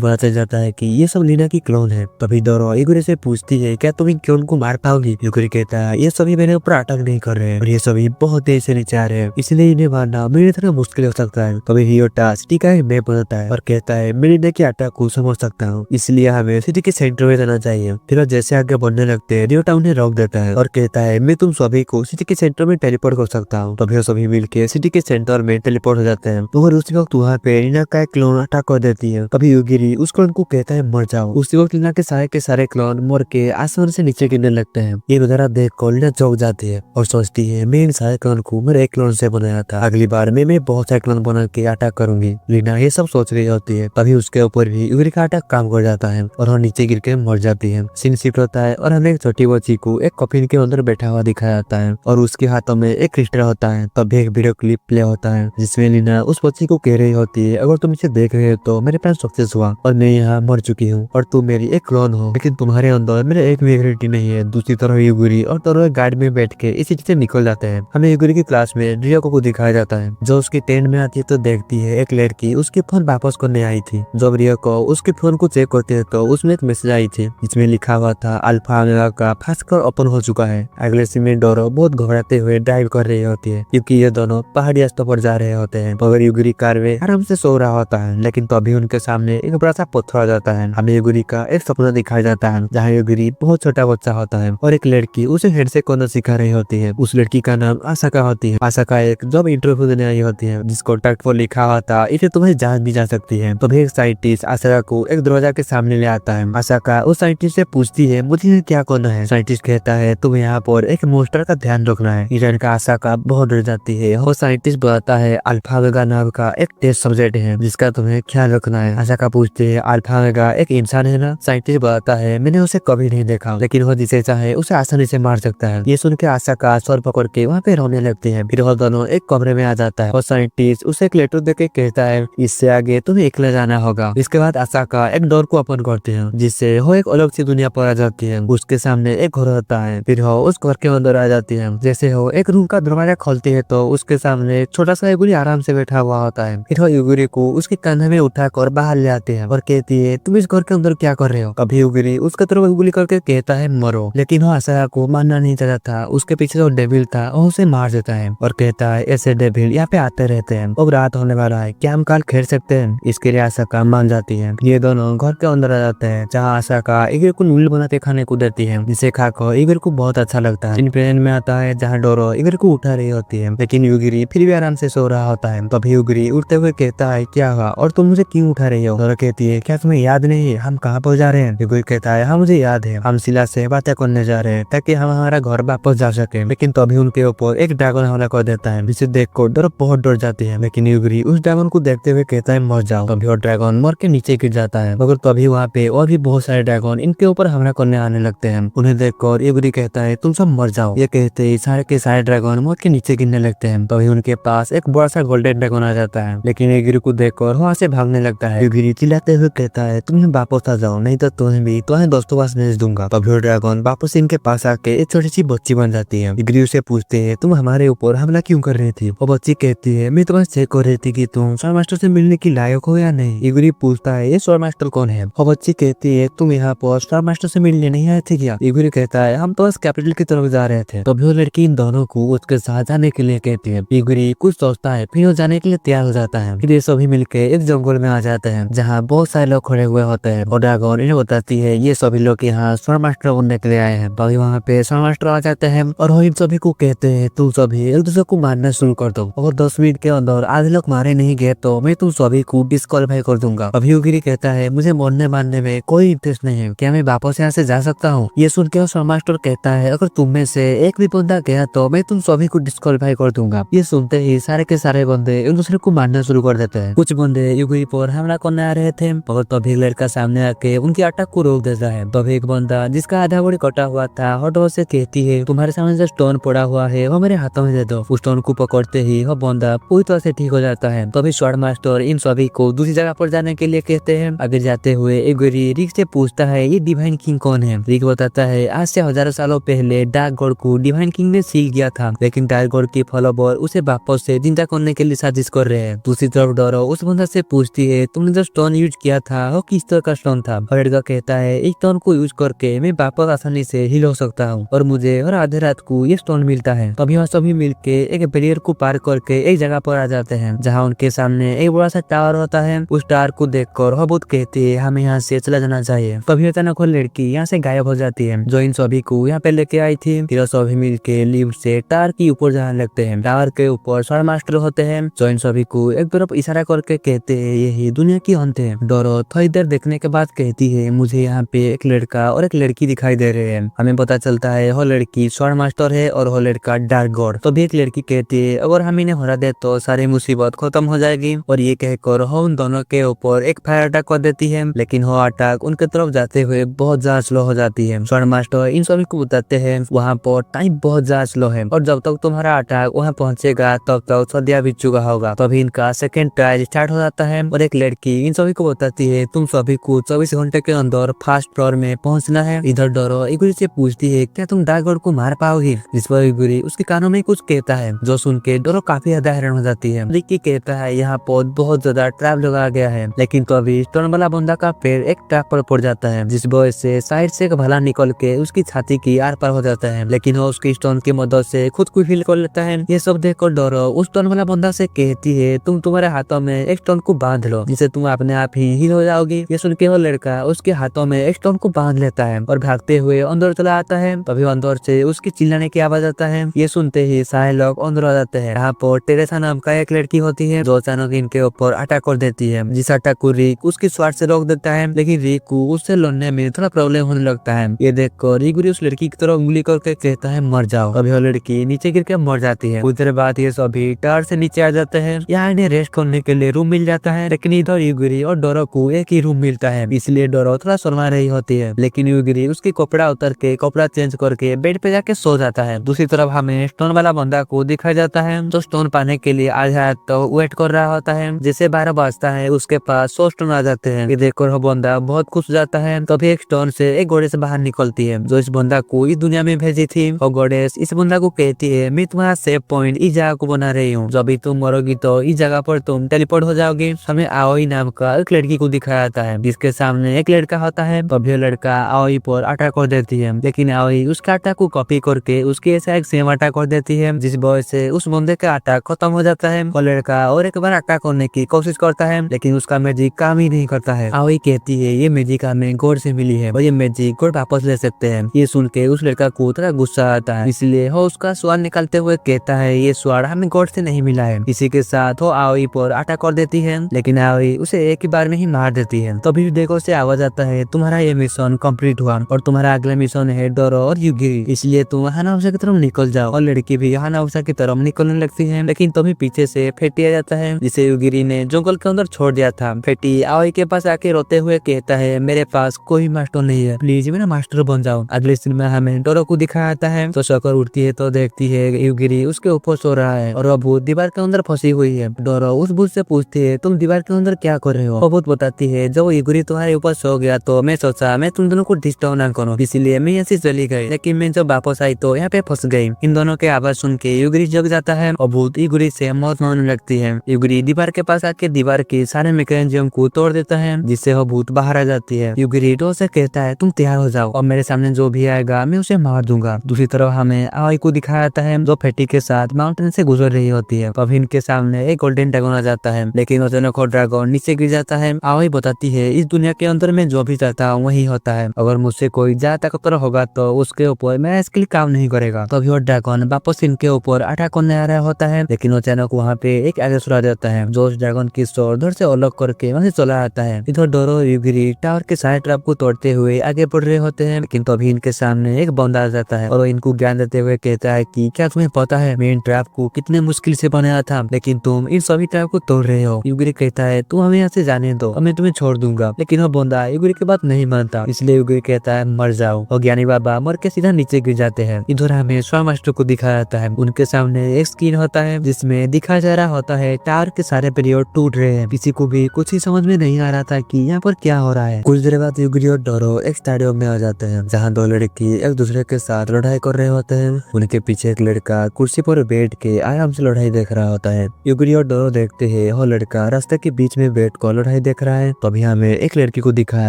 पता चल जाता है कि ये सब लीना की क्लोन है। तभी डोरो यूगिरी से पूछती है क्या तुम इन क्लोन को मार पाओगी। यूगिरी कहता है ये सभी मेरे ऊपर अटैक नहीं कर रहे हैं और ये सभी बहुत तेज से नीचे आ रहे हैं, इसलिए इन्हें मारना मेरी तरह मुश्किल हो सकता है। तभी हियोटा सिटी का एक मैप बनाता है और कहता है मैं लीना के अटैक को समझ सकता हूँ, इसलिए हमें सिटी के सेंटर में जाना चाहिए। फिर जैसे आगे बढ़ने लगते हैं हियोटा उन्हें रोक देता है और कहता है मैं तुम सभी को सिटी के सेंटर में टेलीपोर्ट कर सकता हूँ। तभी वो सभी मिलकर सिटी के सेंटर में टेलीपोर्ट हो जाते हैं। मगर उसी वक्त वहाँ पे लीना का एक क्लोन अटैक कर देती है। तभी यूगिरी उस क्लोन को कहता है मर जाओ। उसी वक्त लीना के सारे क्लोन मर के आसमान से नीचे गिरने लगते हैं। ये नजारा देख कर लीना चौंक जाती है और सोचती है मैं इन सारे क्लोन को मेरे एक क्लोन से बनाया था, अगली बार मैं बहुत सारे क्लोन बना के अटैक करूंगी। लीना ये सब सोच रही होती है। तभी उसके ऊपर भी यूगिरी का अटैक काम कर जाता है और वो नीचे गिर के मर जाती है। सीन शिफ्ट होता है और हमें एक छोटी बच्ची को एक कॉफिन के अंदर बैठा हुआ दिखाया जाता है और उसके हाथों में एक क्रिस्टल होता है। तब एक वीडियो क्लिप प्ले होता है जिसमें लीना उस बच्ची को कह रही होती है अगर तुम इसे देख रहे हो तो मेरे प्लान सक्सेस हुआ और मैं यहाँ मर चुकी हूँ और तुम मेरी एक क्लोन हो, लेकिन तुम्हारे अंदर मेरे एक भी एबिलिटी नहीं है। दूसरी तरफ यूगिरी और दोनों गार्ड में बैठ के इसी से निकल जाते हैं। हमें यूगिरी की क्लास में रियोको को दिखाया जाता है जो उसकी टेंट में आती है तो देखती है एक लड़की उसके फोन वापस करने आई थी। जब रियोको उसके फोन को चेक करते है तो उसमें एक मैसेज आई थी जिसमें लिखा हुआ था अल्फा ओमेगा का फास्ट कर ओपन हो चुका है। अगले सीन में डोरो बहुत घबराते हुए ड्राइव कर रही होती है क्योंकि ये दोनों पहाड़ी रास्तों पर जा रहे होते हैं। मगर यूगिरी कार में आराम से सो रहा होता है, लेकिन तभी उनके सामने एक बड़ा सा पत्थर आ जाता है। हमें यूगिरी का एक सपना दिखाया जाता है जहाँ यूगिरी बहुत छोटा बच्चा होता है और एक लड़की उसे हैंडशेक करना सिखा रही होती है। उस लड़की का नाम आसाका होती है। आसाका एक जॉब इंटरव्यू देने आई होती है जिसको टैग पर लिखा हुआ था इसे तुम्हें जान भी जा सकती है। तभी एक साइंटिस्ट आसाका को एक दरवाजा के सामने ले आता है। आसाका उस साइंटिस्ट से पूछती है मुझे क्या करना है। साइंटिस्ट कहता है तुम यहाँ पर एक मोस्टर का ध्यान रखना है। इधर का आसाका बहुत डर जाती है और साइंटिस्ट बताता है अल्फा ओमेगा नाम का एक टेस्ट सब्जेक्ट है जिसका तुम्हें ख्याल रखना है। आसाका पूछते है अल्फा ओमेगा एक इंसान है ना। साइंटिस्ट बताता है मैंने उसे कभी नहीं देखा, लेकिन वो जिसे चाहे उसे आसानी से मार सकता है। ये सुन के आसाका सर पकड़ के वहाँ पे रोने लगते हैं। फिर वो दोनों एक कमरे में आ जाता है और साइंटिस्ट उसे एक लेटर देके कहता है इससे आगे तुम्हें अकेले जाना होगा। इसके बाद आसाका एक डोर को ओपन करते हैं जिससे वो एक अलग सी दुनिया पर आ जाती है। उसके सामने एक घर होता है। फिर वो उस घर के अंदर आ जाती है। जैसे वो एक रूम का दरवाजा खोलती है तो उसके सामने एक छोटा सा यूगिरी आराम से बैठा हुआ होता है। फिर वो यूगिरी को उसके कंधे में उठाकर बाहर ले आते हैं और कहती है तुम इस घर के अंदर क्या कर रहे हो। कभी यूगिरी उसके तरफ उंगली करके कहता है मरो, लेकिन वो आसाका को मानना नहीं चाहता था। उसके पीछे जो डेविल था वो उसे मार देता है और कहता है ऐसे डेविल यहाँ पे आते रहते हैं, अब रात होने वाला है, क्या हम कल खेल सकते हैं। इसके लिए आसाका मान जाती है। ये दोनों घर के अंदर आ जाते हैं जहाँ आसाका यूगिरी को नूडल बनाते खाने को देती है जिसे खाकर यूगिरी को बहुत अच्छा लगता है। इन प्लेन में आता है जहाँ डोरो यूगिरी को उठा रही होती है, लेकिन यूगिरी फिर भी आराम से सो रहा होता है। तभी यूगिरी उठते हुए कहता है क्या हुआ और तुम मुझे क्यों उठा रही हो। डोरो कहती है क्या तुम्हें याद नहीं है हम कहाँ पर जा रहे हैं। यूगिरी कहता है हाँ मुझे याद है, हम शिला से बातें करने जा रहे हैं ताकि हम हमारा घर वापस जा सके। लेकिन तभी उनके ऊपर एक ड्रैगन हमला कर देता है जिसे देखकर डोरो बहुत डर जाती है। लेकिन यूगिरी उस ड्रैगन को देखते हुए कहता है मर जाओ। तभी वो ड्रैगन मर के नीचे गिर जाता है। मगर तभी वहाँ पे और भी बहुत सारे ड्रैगन इनके ऊपर हमला करने आने लगते हैं। उन्हें देखकर यूगिरी कहता है तुम सब मर जाओ। ये कहते ही सारे के सारे ड्रैगन मौत के नीचे गिरने लगते हैं। तभी उनके पास एक बड़ा सा गोल्डन ड्रैगन आ जाता है, लेकिन यूगिरी को देखकर वहाँ से भागने लगता है। यूगिरी चिल्लाते हुए कहता है तुम्हें वापस आ जाओ नहीं तो तुम्हें भी तुम्हारे दोस्तों पास भेज दूंगा। तभी ड्रैगन वापस इनके पास आके एक छोटी सी बच्ची बन जाती है। यूगिरी उसे पूछते है तुम हमारे ऊपर हमला क्यों कर रही थी। वो बच्ची कहती है मैं तुम्हें चेक कर रही थी कि तुम स्वर मास्टर से मिलने की लायक हो या नहीं। यूगिरी पूछता है ये स्वर मास्टर कौन है। वो बच्ची कहती है तुम यहाँ पर स्वर मास्टर से मिलने नहीं आए थे क्या। यूगिरी कहता है हम तो बस कैपिटल की तरफ जा रहे थे। तभी वो लड़की इन दोनों को उसके साथ जाने के लिए कहती है। यूगिरी कुछ सोचता है फिर वो जाने के लिए तैयार हो जाता है। फिर ये सभी मिलकर एक जंगल में आ जाते हैं जहाँ बहुत सारे लोग खड़े हुए होते हैं और ड्रैगन इन्हें बताती है ये सभी लोग यहाँ स्वर मास्टर बनने के लिए आए हैं। तभी वहाँ पे स्वर मास्टर आ जाते हैं और वो इन सभी को कहते हैं तुम सभी एक दूसरे को मारना शुरू कर दो। अगर 10 मिनट के अंदर आधे लोग मारे नहीं गए तो मैं तुम सभी को डिस्क्वालीफाई कर दूंगा। अभी यूगिरी कहता है मुझे मरने मारने में कोई इंटरेस्ट नहीं है, क्या मैं वापस यहाँ से जा सकता हूँ। ये सुन के स्वर मास्टर कहता है अगर तुम में से एक भी बंदा गया तो मैं तुम सभी को डिस्क्वालीफाई कर दूंगा। ये सुनते ही सारे के सारे बंदे एक दूसरे को मारना शुरू कर देते हैं। कुछ बंदे यूगिरी पर हमला करने आ रहे थे मगर तभी लड़का सामने आके उनकी अटैक को रोक देता है। तभी एक बंदा जिसका आधा बॉडी कटा हुआ था हॉटो से कहती है तुम्हारे सामने जो स्टोन पड़ा हुआ है वो मेरे हाथों में दे दो। उस स्टोन को पकड़ते ही वो बंदा पूरी तरह से ठीक हो जाता है। तभी स्वॉर्ड मास्टर इन सभी को दूसरी जगह पर जाने के लिए कहते हैं। आगे जाते हुए यूगिरी रिक से पूछता है ये डिवाइन किंग कौन है। रिक बताता है आज से हजारों सालों पहले डार्क गॉड को डिवाइन किंग ने सील किया था, लेकिन डार्क गॉड की फॉलोवर उसे वापस से जिंदा करने के लिए साजिश कर रहे हैं। दूसरी तरफ डोरो उस बंदा से पूछती है तुमने जो स्टोन यूज किया था वो किस तरह का स्टोन था। और लड़का कहता है इस स्टोन को यूज करके मैं वापस आसानी से हील हो सकता हूँ और मुझे हर आधे रात को ये स्टोन मिलता है। तभी वहाँ सभी मिलके एक बैरियर को पार करके एक जगह पर आ जाते हैं जहाँ उनके सामने एक बड़ा सा टावर होता है। उस टावर को देखकर हबूत कहती है हमें यहाँ से चला जाना चाहिए। तभी अचानक वो लड़की यहाँ से गायब हो जाती है जो इन सभी को यहाँ पे लेके आई थी। फिर सभी मिलके लिफ्ट से टावर की ऊपर जाने लगते हैं। टावर के ऊपर स्वॉर्ड मास्टर होते हैं जो इन सभी को एक तरफ इशारा करके कहते हैं यही दुनिया की अंत है। डोरो थोड़ी देर देखने के बाद कहती है मुझे यहाँ पे एक लड़का और एक लड़की दिखाई दे रहे हैं। हमें पता चलता है वो लड़की स्वॉर्ड मास्टर है और वो लड़का डार्क गॉड। तो भी एक लड़की कहती है अगर हम इन्हें हरा दे तो सारी मुसीबत खत्म हो जाएगी। और ये कहकर वो उन दोनों के ऊपर एक फायर अटैक कर देती है, लेकिन वो अटैक उनके तरफ जाते हुए बहुत ज्यादा स्लो हो जाती है। स्वॉर्ड मास्टर इन सभी को बताते हैं वहाँ पर टाइम बहुत ज्यादा स्लो है और जब तक तुम्हारा अटैक वहाँ पहुँचेगा तब तक सदियां बीत चुका होगा। तभी इनका सेकेंड ट्रायल स्टार्ट हो जाता है और एक लड़की इन सभी को बताती है तुम सभी को 24 घंटे के अंदर फर्स्ट फ्लोर में पहुंचना है। इधर डोरो इगुरी से पूछती है क्या तुम डार्क गॉड को मार पाओगी। जिस पर इगुरी उसके कानों में कुछ कहता है जो सुन के डोरो काफी ज्यादा हैरान हो जाती है। रिकी कहता है यहाँ पर बहुत ज्यादा ट्रैप लगाया गया है, लेकिन तो अभी स्टोन वाला बंदा का पैर एक ट्रैप पर पड़ जाता है जिस वजह से साइड से एक भला निकल के उसकी छाती की आर पार हो जाता है, लेकिन वो उसकी स्टोन की मदद से खुद को हील कर लेता है। ये सब देखकर डोरो उस स्टोन वाला बंदा से कहती है तुम तुम्हारे हाथों में एक स्टोन को बांध लो जिससे तुम अपने आप ही हील हो जाओगी। ये सुन के वो लड़का उसके हाथों में एक स्टोन को बांध लेता है और भागते हुए अंदर चला आता है। तभी अंदर से उसकी चिल्लाने की आवाज आता है। ये सुनते ही सारे लोग अंदर आ जाते हैं। यहाँ पर टेरेसा नाम का एक लड़की होती है जो अचानक इनके ऊपर अटैक कर देती है, जिस अटैक को रिक उसकी स्वाट से रोक देता है, लेकिन रिक को उससे लड़ने में थोड़ा प्रॉब्लम होने लगता है। ये देखकर रिगुरी उस लड़की की तरफ उंगली करके कहता है मर जाओ। अभी वो लड़की नीचे गिर के मर जाती है। कुछ देर बाद ये सभी टावर से नीचे आ जाते हैं। यहाँ इन्हें रेस्ट करने के लिए रूम मिल जाता है, लेकिन इधर युगिरी और डोरो को एक ही रूम मिलता है, इसलिए डोरो थोड़ा शर्मा रही होती है। लेकिन युगिरी उसकी कपड़ा उतर के कपड़ा चेंज करके बेड पे जाके सो जाता है। दूसरी तरफ हमें स्टोन वाला बंदा को दिखाया जाता है जो स्टोन पाने के लिए आधा तो वेट कर रहा होता है। जैसे 12 बजता है उसके पास 100 स्टोन आ जाते हैं। ये देखकर वो बंदा बहुत खुश हो जाता है। तभी एक स्टोन से एक घोड़े बाहर निकलती है जो इस बंदा को इस दुनिया में भेजी थी। और गॉडेस इस बंदा को कहती है मैं तुम्हारा सेव पॉइंट इस जगह को बना रही हूँ, जब भी तुम मरोगी तो इस जगह पर तुम टेलीपोर्ट हो जाओगी। हमें आओई नाम का एक लड़की को दिखाया जाता है जिसके सामने एक लड़का होता है। तभी लड़का आओई पर अटैक कर देती है, लेकिन आओई उसका अटैक को कॉपी करके उसके ऐसा एक सेम अटैक कर देती है जिस वजह से उस बंदे का अटैक खत्म हो जाता है। और लड़का और एक बार अटैक करने की कोशिश करता है, लेकिन उसका मैजिक काम ही नहीं करता है। आओई कहती है ये मैजिक हमें गॉड से मिली है और ये मैजिक गॉड वापस ले सकते हैं। ये सुन के उस लड़का को थोड़ा गुस्सा आता है, इसलिए वो उसका स्वाद निकालते हुए कहता है ये स्वाद हमें गॉड से नहीं मिला है। इसी के साथ वो आओई पर अटैक कर देती है, लेकिन आओई उसे एक ही बार में ही मार देती है। तभी देखो से आवाज आता है तुम्हारा ये मिशन कंप्लीट हुआ और तुम्हारा अगला मिशन है डोरो और युगिरी, इसलिए तुम हानाबुसा की तरफ निकल जाओ। और लड़की भी हानाबुसा की तरफ निकलने लगती है, लेकिन तभी पीछे से फेटी आ जाता है जिसे युगिरी ने जंगल के अंदर छोड़ दिया था। फेटी आओई के पास आके रोते हुए कहता है मेरे पास कोई मास्टर नहीं है, प्लीज मेरा मास्टर बन जाओ। अगले सीन में हमें डोरो को दिखाया जाता है तो शकर उठती है तो देखती है युगिरी उसके ऊपर सो रहा है और वो भूत दीवार के अंदर फंसी हुई है। डोरो उस भूत से पूछती है तुम दीवार के अंदर क्या कर रहे हो। वो भूत बताती है जब युगिरी तुम्हारे ऊपर सो गया तो मैं सोचा मैं तुम दोनों को डिस्टर्ब ना करूं, इसलिए मैं यहाँ से चली गई, लेकिन मैं जब वापस आई तो यहाँ पे फंस गई। इन दोनों के आवाज सुन के युगिरी जग जाता है और भूत युगिरी से मौत मांगने लगती है। युगिरी दीवार के पास आके दीवार के सारे मैकेनिज्म को तोड़ देता है जिससे वो भूत बाहर आ जाती है। युगिरी डोरो से कहता है तुम तैयार हो जाओ और मेरे सामने जो भी आएगा मैं उसे मार दूंगा। दूसरी तरफ हमें आओई को दिखाया जाता है जो फेटी के साथ माउंटेन से गुजर रही होती है। तभी इनके सामने एक गोल्डन ड्रैगन आ जाता है, लेकिन अचानक वो ड्रैगन नीचे गिर जाता है। आओई बताती है इस दुनिया के अंदर में जो भी चाहता हूँ वही होता है, अगर मुझसे कोई ज्यादा ताकतवर होगा तो उसके ऊपर मेरा स्किल काम नहीं करेगा। तभी वो ड्रैगन वापस इनके ऊपर अटैक करने आ रहा होता है, लेकिन अचानक वहाँ पे एक आगे आ जाता है जो उस ड्रैगन की उधर से अलग करके वहाँ से चला आता है। इधर डोरो युगिरी टावर के सारे ट्रैप को तोड़ते हुए आगे बढ़ रहे होते हैं, लेकिन तभी इनके सामने एक बंदा आ जाता है और वो इनको ज्ञान देते हुए कहता है कि क्या तुम्हें पता है मैं इन ट्रैप को कितने मुश्किल से बनाया था, लेकिन तुम इन सभी ट्रैप को तोड़ रहे हो। युगिरी कहता है तुम हमें यहाँ से जाने दो और मैं तुम्हें छोड़ दूंगा, लेकिन वो बंदा युगिरी की बात नहीं मानता, इसलिए युगिरी कहता है मर जाओ और ज्ञानी बाबा मर के सीधा नीचे गिर जाते हैं। इधर हमें स्वॉर्ड मास्टर को दिखाया जाता है, उनके सामने एक स्क्रीन होता है जिसमें दिखाया जा रहा होता है टावर के सारे पीरियड टूट रहे हैं। किसी को भी कुछ ही समझ में नहीं आ रहा था कि यहाँ पर क्या हो रहा है। कुछ देर बाद युगिरी और डोरो एक स्टेडियम में आ जाते हैं जहाँ दो लड़के लड़की एक दूसरे के साथ लड़ाई कर रहे होते हैं। उनके पीछे एक लड़का कुर्सी पर बैठ के आराम से लड़ाई देख रहा होता है। यूगिरी और डोरो देखते हैं वो लड़का रास्ते के बीच में बैठ कर लड़ाई देख रहा है। तभी हमें एक लड़की को दिखाया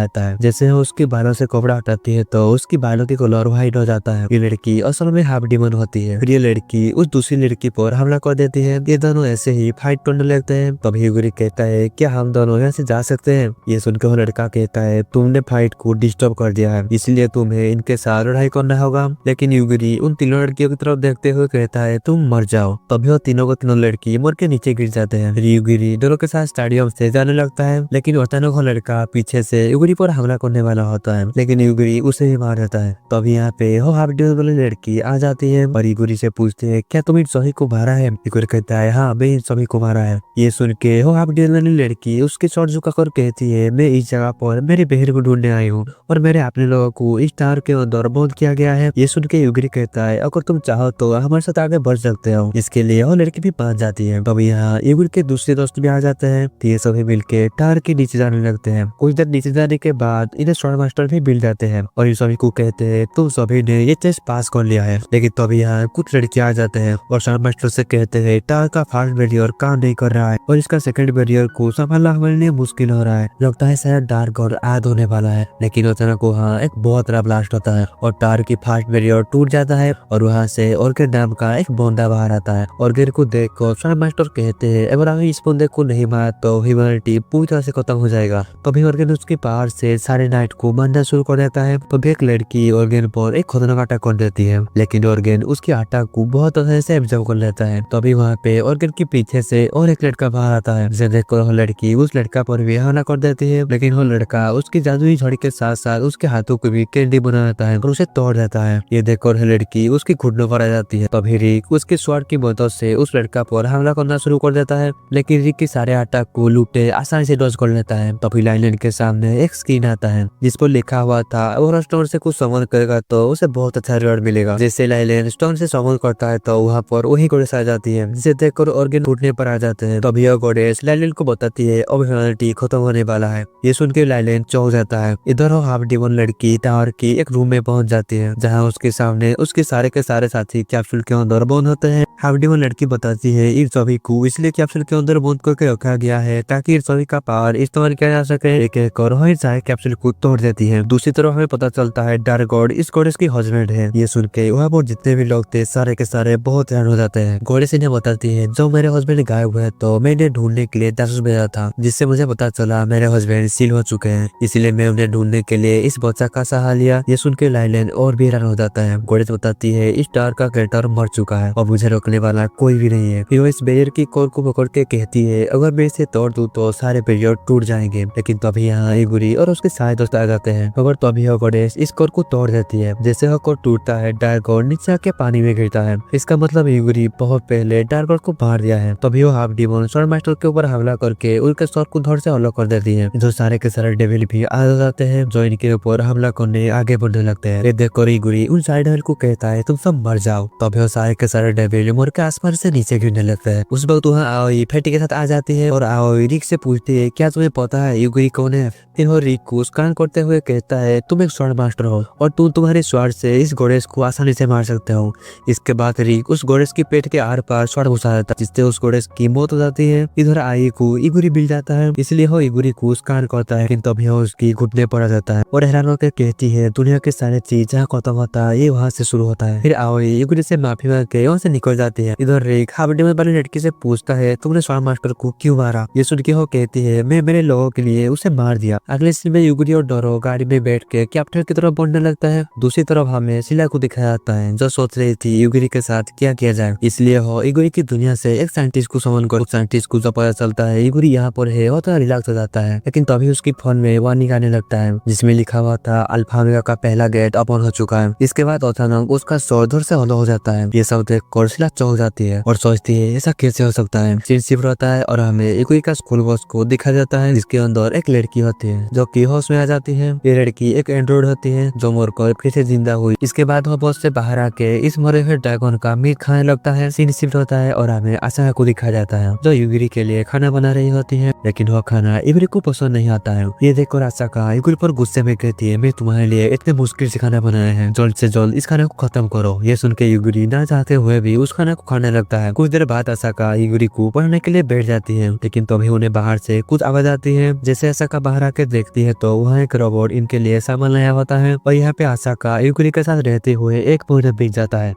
जाता है। जैसे वो उसके बालों से कपड़ा हटाती है तो उसकी बालों की कलर व्हाइट हो जाता है। ये लड़की असल में हाफ डीमन होती है। फिर ये लड़की उस दूसरी लड़की पर हमला कर देती है। ये दोनों ऐसे ही फाइट करने लगते हैं। तभी यूगिरी कहता है क्या हम दोनों यहाँ से जा सकते हैं। ये सुनकर वो लड़का कहता है तुमने फाइट को डिस्टर्ब कर दिया है, इसलिए तुम्हें इनके साथ लड़ाई करना होगा। लेकिन यूगिरी उन तीनों लड़कियों की तरफ देखते हुए कहता है तुम मर जाओ। तभी वो तीनों को तीनों लड़की मर के नीचे गिर जाते हैं। फिर यूगिरी डोरो के साथ स्टेडियम से जाने लगता है, लेकिन अचानक वो लड़का पीछे से यूगिरी पर हमला करने वाला होता है, लेकिन यूगिरी उसे ही मार देता है। तभी यहाँ पे वो हाफ डीमन वाली लड़की आ जाती है और यूगिरी से पूछते है क्या तुम इन सभी को मारा है। यूगिरी कहता है हाँ मैं इन सभी को मारा है। ये सुन के वो हाफ डीमन वाली लड़की उसके सर झुकाकर कहती है मैं इस जगह पर मेरी बहन को ढूंढने आई हूँ और मेरे अपने लोगों को इस टावर के अंदर बंद किया गया है। ये सुन के यूगिरी कहता है अगर तुम चाहो तो हमारे साथ आगे बढ़ सकते हो। इसके लिए वो लड़की भी मान जाती है। तब यहाँ यूगिरी के दूसरे दोस्त भी आ जाते हैं। ये सभी मिलके टावर के नीचे जाने लगते हैं। कुछ देर नीचे जाने के बाद इन्हें स्वर्ण मास्टर भी मिल जाते हैं और इन सभी को कहते हैं तुम सभी ने ये टेस्ट पास कर लिया है। लेकिन तभी यहाँ कुछ लड़के आ जाते हैं और स्वर्ण मास्टर से कहते हैं टावर का फर्स्ट बैरियर काम नहीं कर रहा है और इसका सेकंड बैरियर को संभालना हमारे लिए मुश्किल हो रहा है। लगता है शायद डार्क गॉड आद होने वाला है। लेकिन अचानक वहाँ एक बहुत बड़ा ब्लास्ट होता है और टावर की फर्स्ट बैरियर टूट जाता है और वहाँ से ऑर्किड नाम का एक बंदा बाहर आता है। ऑर्किड को देखकर स्वर्ण मास्टर कहते हैं अगर हमें इस बंदे को नहीं मारा तो ह्यूमैनिटी पूरी तरह से खत्म हो जाएगा। तभी ऑर्किड उसकी पावर से सारे नाइट को मारना शुरू कर देता है। तभी एक लड़की ऑर्गेन पर एक खतरनाक अटैक कर देती है, लेकिन ऑर्गेन उसकी अटैक को बहुत अच्छे से एब्जॉर्ब कर लेता है। तभी वहाँ पे ऑर्गेन के पीछे से और एक लड़का बाहर आता है, जिसे देखकर वो लड़की उस लड़का पर भी हमला कर देती है। लेकिन वो लड़का उसकी जादुई छड़ी के साथ साथ उसके हाथों को भी कैंडी बना देता है और उसे तोड़ देता है। ये देखकर लड़की उसकी घुटनों पर आ जाती है। तभी रिक उसके स्वॉर्ड की मदद से उस लड़का पर हमला करना शुरू कर देता है, लेकिन रिक के सारे अटैक को लूटे आसानी से डॉज कर लेता है। तभी लाइनलैंड के सामने एक स्क्रीन आता है जिस पर लिखा हुआ था अगर स्टोन से कुछ समन करेगा तो उसे बहुत अच्छा रिवॉर्ड मिलेगा। जैसे लाइनलैंड स्टोन से समन करता है तो वहाँ पर वही गॉडेस आ जाती है, जिसे देखकर ऑर्गन टूटने पर आ जाते हैं। तभी यह गॉडेस लाइनलैंड को बताती है अब ह्यूमैनिटी खत्म होने वाला है। ये सुन के लाइनलैंड चौंक जाता है। इधर वो हाफ डीमन लड़की टावर की एक रूम में पहुंच जाती है, जहाँ उसके सामने उसके सारे के सारे साथी कैप्सूल के अंदर बंद होते हैं। हाफ डीमन लड़की बताती है इन सभी को इसलिए कैप्सूल के अंदर बंद करके रखा गया है ताकि इन सभी का पावर इस्तेमाल किया जा सके। एक एक कर वही सारे कैप्सूल को तोड़ देती है। दूसरी तरफ हमें पता चलता है डार्क गॉड इस गॉडेस की हस्बैंड है। ये सुन के वहाँ पर जितने भी लोग थे सारे के सारे बहुत हैरान हो जाते हैं। गॉडेस इन्हें बताती है जब मेरे हस्बैंड गायब हुए तो मैं इन्हें ढूंढने के लिए जासूस भेजा था, जिससे मुझे पता चला मेरे हस्बैंड सील हो चुके हैं, इसलिए मैं उन्हें ढूंढने के लिए इस बच्चा का सहारा लिया। ये सुन के लाइनलैंड और भी हैरान हो जाता है। गॉडेस बताती है इस टावर का क्रिएटर मर चुका है और मुझे रोकने वाला कोई भी नहीं है। फिर वो इस बैरियर की कोर को पकड़ के कहती है अगर मैं इसे तोड़ दूं तो सारे बैरियर टूट जाएंगे। लेकिन तभी यहाँ यूगिरी और उसके सारे दोस्त आ जाते हैं, मगर तभी वो गॉडेस इस कोर को तोड़ देती है। जैसे वो कोर टूटता है डार्क गॉड नीचे आके पानी में गिरता है। इसका मतलब यूगिरी बहुत पहले डार्क गॉड को मार दिया है। तभी वो हाफ डीमन स्वॉर्ड मास्टर के ऊपर हमला करके उनके स्वॉर्ड को धड़ से अलग कर देती है। जो सारे के सारे डेविल भी आ जाते हैं जो इनके ऊपर हमला करने आगे बढ़ने लगते हैं। ये देखकर यूगिरी उन सारे डेविल को कहता है तुम सब मर जाओ। तभी वो सारे के सारे डेविल मर के आसमान से नीचे गिरने लगते हैं। उस वक्त वहाँ आओई फेटी के साथ आ जाती है और आओई रिक से पूछती है क्या तुम्हें पता है यूगिरी कौन है। फिर वो रिक को स्कैन करते हुए कहता है तुम एक स्वॉर्ड मास्टर हो और तुम तुम्हारे स्वॉर्ड से इस गॉडेस को आसानी से मार सकते हो। इसके बाद रिक उस गॉडेस की पेट के आर पार स्वॉर्ड घुसा देता है, जिससे उस गॉडेस की मौत हो जाती है। इधर आई को यूगिरी मिल जाता है, इसलिए वो यूगिरी को स्कैन करता है, लेकिन तभी वो उसकी घुटने पर आ जाता है और हैरान होकर कहती है दुनिया के सारे चीज जहाँ खत्म होता है ये वहाँ से शुरू होता है। फिर आओई यूगिरी से माफी मांग के वहाँ से निकल जाती है। इधर रिक हाफ डीमन वाली लड़की से पूछता है तुमने स्वॉर्ड मास्टर को क्यों मारा। ये सुन के वो कहती है मैं मेरे लोगों के लिए उसे मार दिया। अगले सीन में यूगिरी और डोरो गाड़ी में बैठ के कैप्टन की तरफ बढ़ने लगता है। दूसरी तरफ हमें सिला को दिखाया जाता है जो सोच रही थी यूगिरी के साथ क्या किया जाए, इसलिए वो यूगिरी की दुनिया से एक साइंटिस्ट को समन कर साइंटिस्ट को जब पता चलता है यूगिरी यहाँ पर है वो तो रिलैक्स हो जाता है। लेकिन तभी उसकी फोन में वार्निंग आने लगता है जिसमें लिखा हुआ था अल्फा ओमेगा का पहला गेट ओपन हो चुका है। इसके बाद अचानक उसका सर धड़ से अलग हो जाता है। ये सब देख कर सिला चौंक जाती है और सोचती है ऐसा कैसे हो सकता है। सीन शिफ्ट होता है और हमें यूकी का स्कूल बस को दिखा जाता है जिसके अंदर एक लड़की होती है जो कि होश में आ जाती है। ये लड़की एक एंड्रॉइड होती है जो मरकर फिर से जिंदा हुई। इसके बाद वो बस से बाहर आके इस मरे हुए ड्रैगन का मीट खाने लगता है। सीन शिफ्ट होता है और हमें आसाका को दिखाया जाता है जो यूगिरी के लिए खाना बना रही होती है, लेकिन वो खाना यूगिरी को पसंद नहीं आता है। ये देखकर आसाका यूगिरी पर गुस्से में कहती है, मैं तुम्हारे लिए इतने मुश्किल से खाना बनाया है, जल्द से जल्द इस खाने को खत्म करो। ये सुन के यूगिरी ना चाहते हुए भी उस खाना को खाने लगता है। कुछ देर बाद आसाका यूगिरी को पढ़ने के लिए बैठ जाती है, लेकिन तभी उन्हें बाहर से कुछ आवाज आती है। जैसे आसाका बाहर आके देखती है तो वहाँ एक रोबोट इनके लिए सामान लाया होता है और यहाँ पे आसाका यूगिरी के साथ रहते हुए एक महीना बीत जाता है।